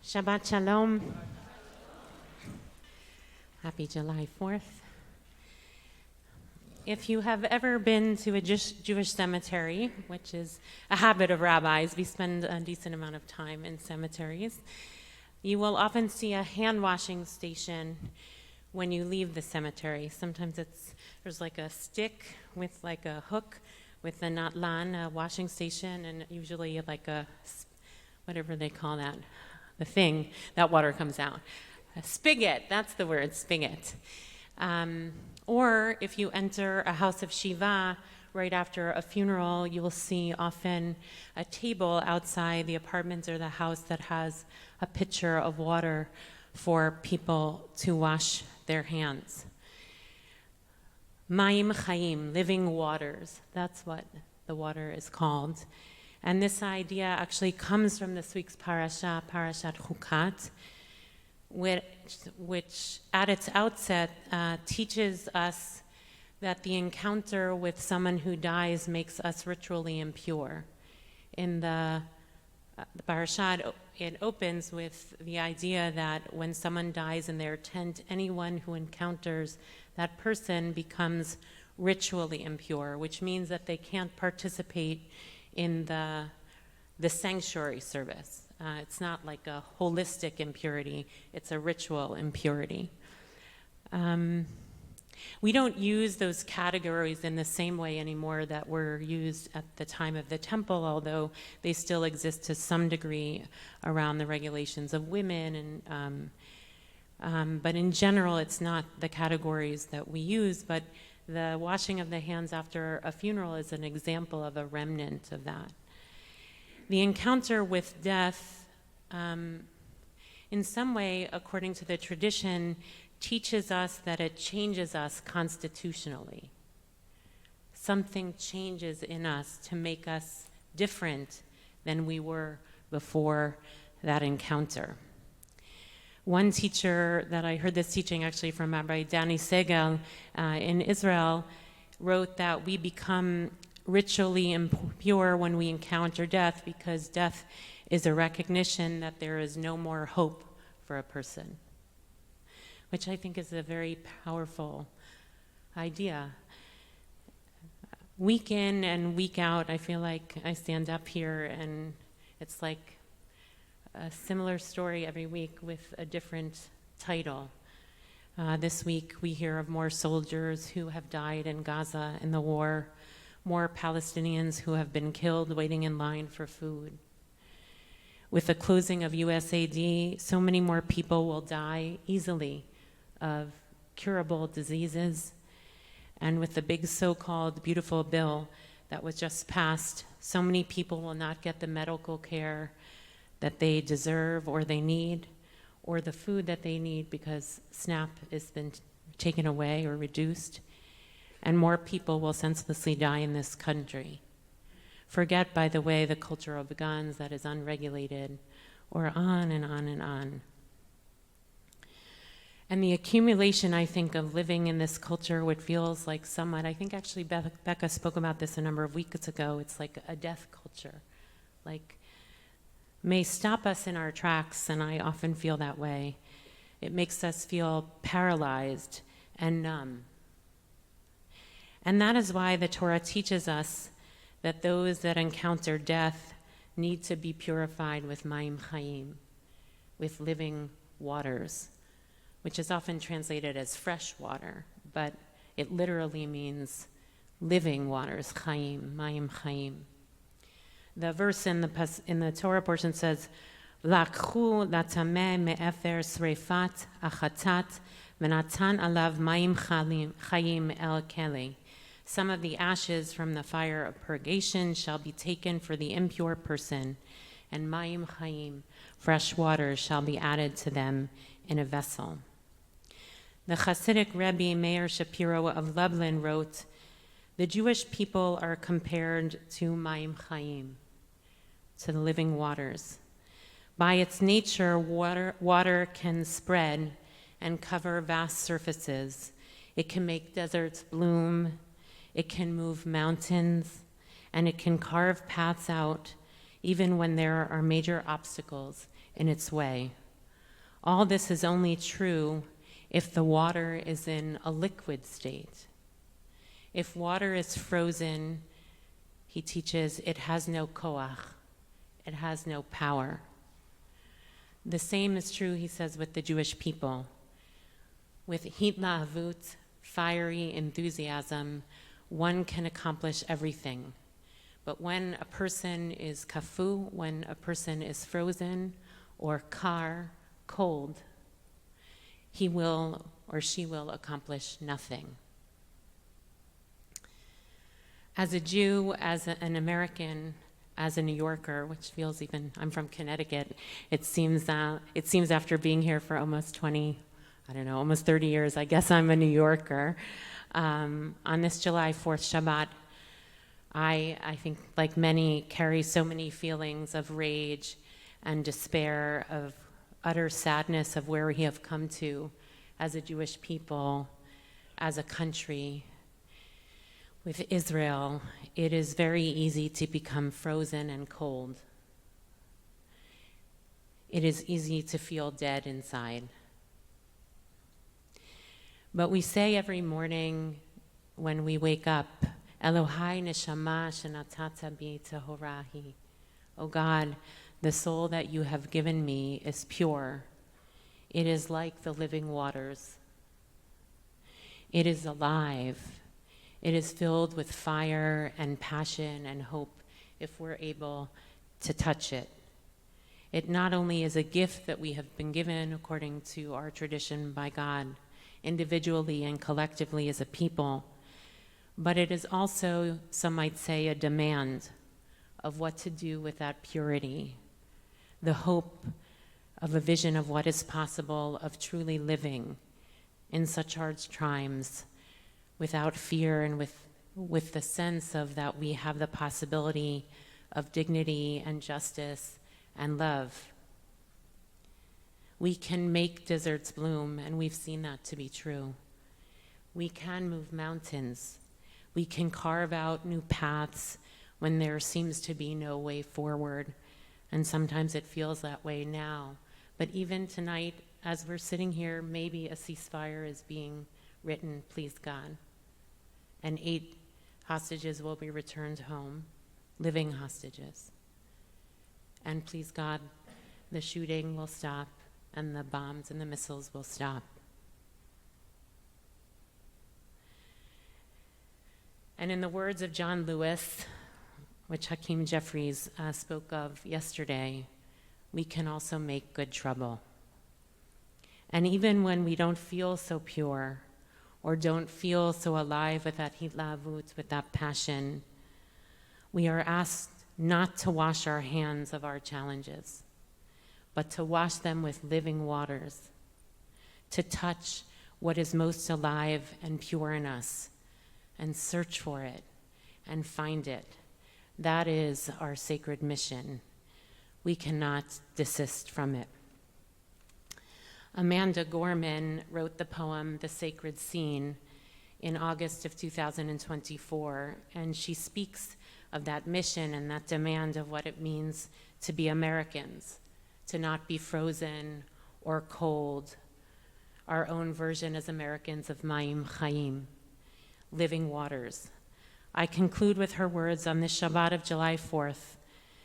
Shabbat Shalom. Happy July 4th. If you have ever been to a Jewish cemetery, which is a habit of rabbis, we spend a decent amount of time in cemeteries, you will often see a hand washing station when you leave the cemetery. Sometimes there's like a stick with like a hook with a natlan, a washing station, and usually like a, whatever they call that, the thing, that water comes out. A spigot, that's the word, spigot. Or if you enter a house of Shiva right after a funeral, you will see often a table outside the apartment or the house that has a pitcher of water for people to wash their hands. Mayim chaim, living waters, that's what the water is called. And this idea actually comes from this week's Parashat Hukkat, which at its outset teaches us that the encounter with someone who dies makes us ritually impure. In the Parashat, it opens with the idea that when someone dies in their tent, anyone who encounters that person becomes ritually impure, which means that they can't participate in the sanctuary service. It's not like a holistic impurity, it's a ritual impurity. We don't use those categories in the same way anymore that were used at the time of the temple, although they still exist to some degree around the regulations of women. But in general, it's not the categories that we use, but the washing of the hands after a funeral is an example of a remnant of that. The encounter with death, in some way, according to the tradition, teaches us that it changes us constitutionally. Something changes in us to make us different than we were before that encounter. One teacher that I heard this teaching actually from Rabbi Danny Segel in Israel wrote that we become ritually impure when we encounter death because death is a recognition that there is no more hope for a person, which I think is a very powerful idea. Week in and week out, I feel like I stand up here and it's like a similar story every week with a different title. This week we hear of more soldiers who have died in Gaza in the war, more Palestinians who have been killed waiting in line for food. With the closing of USAID, so many more people will die easily of curable diseases. And with the big so-called beautiful bill that was just passed, so many people will not get the medical care that they deserve or they need, or the food that they need because SNAP has been taken away or reduced. And more people will senselessly die in this country. Forget, by the way, the culture of guns that is unregulated, or on and on and on. And the accumulation, I think, of living in this culture, what feels like somewhat, I think actually Becca spoke about this a number of weeks ago, it's like a death culture, like may stop us in our tracks, and I often feel that way. It makes us feel paralyzed and numb. And that is why the Torah teaches us that those that encounter death need to be purified with mayim chaim, with living waters, which is often translated as fresh water, but it literally means living waters, chaim, mayim chaim. The verse in the Torah portion says, "Lakhu latameh me'efer sreifat achatat v'natan alav mayim chaim el keli." Some of the ashes from the fire of purgation shall be taken for the impure person, and mayim chaim, fresh water, shall be added to them in a vessel. The Hasidic Rebbe Meir Shapiro of Lublin wrote, "The Jewish people are compared to mayim chaim, to the living waters. By its nature, water can spread and cover vast surfaces. It can make deserts bloom, it can move mountains, and it can carve paths out even when there are major obstacles in its way. All this is only true if the water is in a liquid state. If water is frozen, he teaches, it has no koach, it has no power. The same is true, he says, with the Jewish people. With hitlahavut, fiery enthusiasm, one can accomplish everything. But when a person is kafu, when a person is frozen or kar, cold, he will or she will accomplish nothing. As a Jew, as an American, as a New Yorker, which feels even, I'm from Connecticut, it seems after being here for almost almost 30 years, I guess I'm a New Yorker. On this July 4th Shabbat, I think, like many, carry so many feelings of rage and despair, of utter sadness of where we have come to as a Jewish people, as a country. With Israel, it is very easy to become frozen and cold. It is easy to feel dead inside. But we say every morning when we wake up, Elohai neshama shenatata bi tehorahi. O God, the soul that you have given me is pure. It is like the living waters. It is alive. It is filled with fire and passion and hope if we're able to touch it. It not only is a gift that we have been given according to our tradition by God, individually and collectively as a people, but it is also, some might say, a demand of what to do with that purity, the hope of a vision of what is possible, of truly living in such hard times without fear and with the sense of that we have the possibility of dignity and justice and love. We can make deserts bloom, and we've seen that to be true. We can move mountains. We can carve out new paths when there seems to be no way forward, and sometimes it feels that way now. But even tonight, as we're sitting here, maybe a ceasefire is being written, please God, and 8 hostages will be returned home, living hostages. And please God, the shooting will stop, and the bombs and the missiles will stop. And in the words of John Lewis, which Hakeem Jeffries spoke of yesterday, we can also make good trouble. And even when we don't feel so pure, or don't feel so alive with that hitlavut, with that passion, we are asked not to wash our hands of our challenges, but to wash them with living waters, to touch what is most alive and pure in us, and search for it and find it. That is our sacred mission. We cannot desist from it. Amanda Gorman wrote the poem The Sacred Scene in August of 2024, and she speaks of that mission and that demand of what it means to be Americans, to not be frozen or cold, our own version as Americans of mayim, chaim, living waters. I conclude with her words on this Shabbat of July 4th,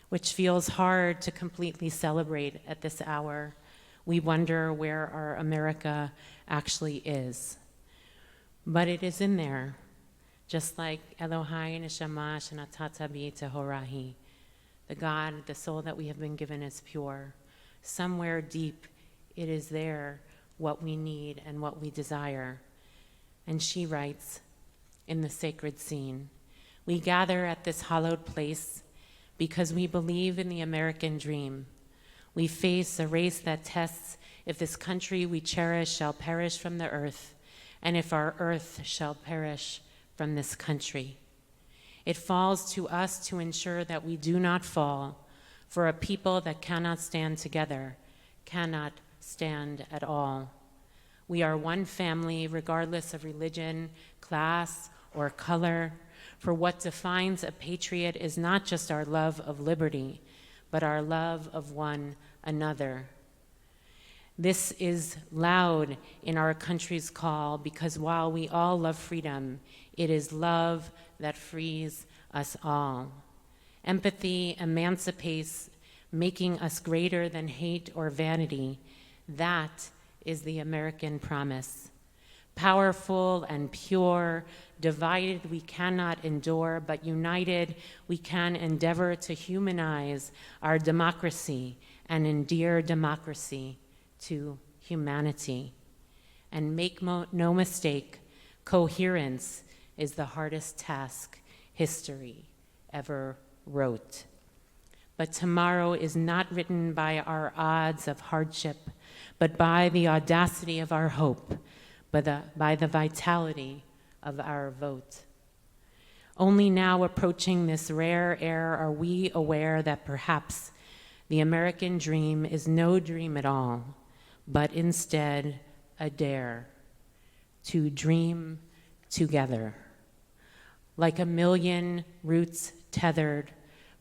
which feels hard to completely celebrate at this hour. We wonder where our America actually is. But it is in there, just like Elohai neshama shenatata bi tehorahi. The God, the soul that we have been given is pure. Somewhere deep, it is there what we need and what we desire. And she writes in The Sacred Scene, we gather at this hallowed place because we believe in the American dream. We face a race that tests if this country we cherish shall perish from the earth, and if our earth shall perish from this country. It falls to us to ensure that we do not fall, for a people that cannot stand together cannot stand at all. We are one family, regardless of religion, class, or color, for what defines a patriot is not just our love of liberty, but our love of one another. This is loud in our country's call because while we all love freedom, it is love that frees us all. Empathy emancipates, making us greater than hate or vanity. That is the American promise. Powerful and pure, divided we cannot endure, but united we can endeavor to humanize our democracy and endear democracy to humanity. And make no mistake, coherence is the hardest task history ever wrote. But tomorrow is not written by our odds of hardship, but by the audacity of our hope, by the vitality of our vote. Only now approaching this rare era are we aware that perhaps the American dream is no dream at all, but instead a dare to dream together. Like a million roots tethered,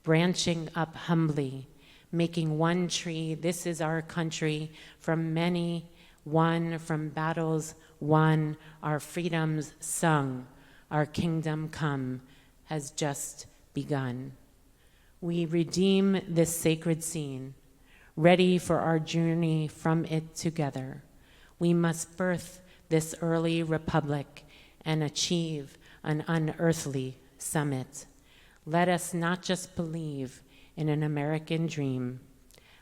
branching up humbly, making one tree, this is our country, from many, one, from battles won, our freedoms sung, our kingdom come has just begun. We redeem this sacred scene, ready for our journey from it together. We must birth this early republic and achieve an unearthly summit. Let us not just believe in an American dream.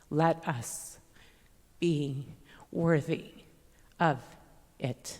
Let us be worthy of it.